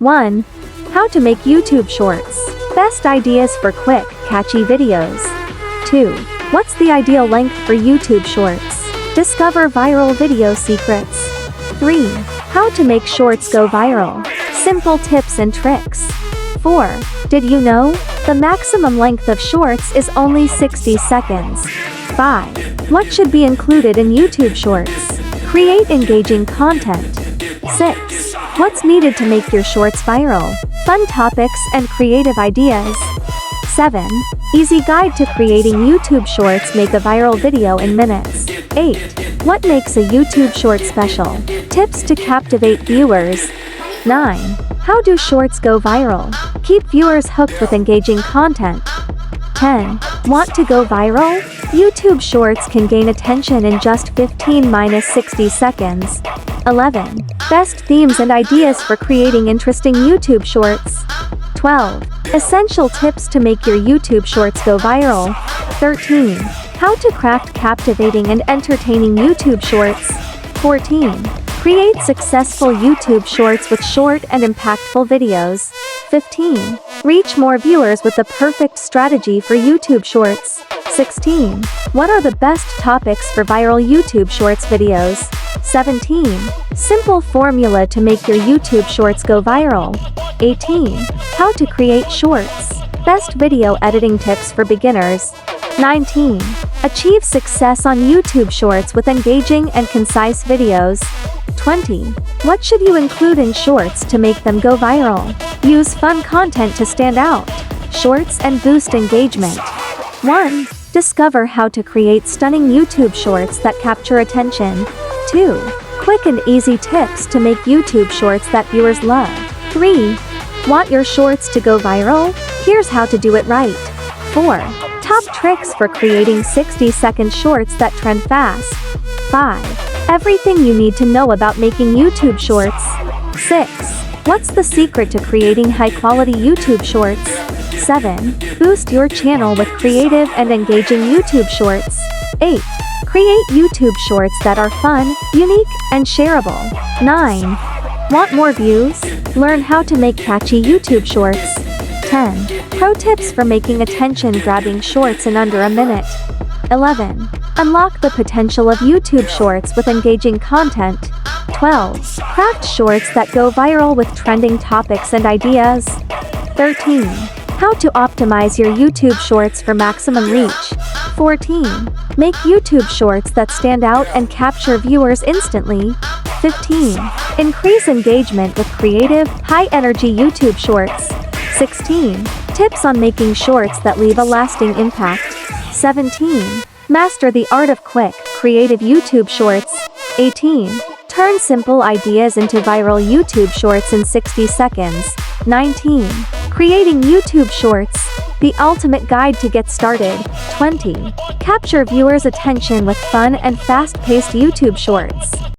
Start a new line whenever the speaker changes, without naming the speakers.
1. How to make YouTube Shorts. Best ideas for quick, catchy videos. 2. What's the ideal length for YouTube Shorts? Discover viral video secrets. 3. How to make shorts go viral. Simple tips and tricks. 4. Did you know? The maximum length of shorts is only 60 seconds. 5. What should be included in YouTube Shorts? Create engaging content. 6. What's needed to make your shorts viral? Fun topics and creative ideas. 7. Easy guide to creating YouTube Shorts. Make a viral video in minutes. 8. What makes a YouTube short special? Tips to captivate viewers. 9. How do shorts go viral? Keep viewers hooked with engaging content. 10. Want to go viral? YouTube Shorts can gain attention in just 15-60 seconds. 11. Best themes and ideas for creating interesting YouTube Shorts. 12. Essential tips to make your YouTube Shorts go viral. 13. How to craft captivating and entertaining YouTube Shorts. 14. Create successful YouTube Shorts with short and impactful videos. 15. Reach more viewers with the perfect strategy for YouTube Shorts. 16. What are the best topics for viral YouTube Shorts videos? 17. Simple formula to make your YouTube Shorts go viral. 18. How to create shorts. Best video editing tips for beginners. 19. Achieve success on YouTube Shorts with engaging and concise videos. 20. What should you include in shorts to make them go viral? Use fun content to stand out. Shorts and boost engagement. 1. Discover how to create stunning YouTube Shorts that capture attention. 2. Quick and easy tips to make YouTube Shorts that viewers love. 3. Want your shorts to go viral? Here's how to do it right. 4. Top tricks for creating 60-second shorts that trend fast. 5. Everything you need to know about making YouTube Shorts. 6. What's the secret to creating high-quality YouTube Shorts? 7. Boost your channel with creative and engaging YouTube Shorts. 8. Create YouTube Shorts that are fun, unique, and shareable. 9. Want more views? Learn how to make catchy YouTube Shorts. 10. Pro tips for making attention-grabbing shorts in under a minute. 11. Unlock the potential of YouTube Shorts with engaging content. 12. Craft shorts that go viral with trending topics and ideas. 13. How to optimize your YouTube Shorts for maximum reach. 14. Make YouTube Shorts that stand out and capture viewers instantly. 15. Increase engagement with creative, high-energy YouTube Shorts. 16. Tips on making shorts that leave a lasting impact. 17. Master the art of quick, creative YouTube Shorts. 18. Turn simple ideas into viral YouTube Shorts in 60 seconds. 19. Creating YouTube Shorts, the ultimate guide to get started. 20. Capture viewers' attention with fun and fast-paced YouTube Shorts.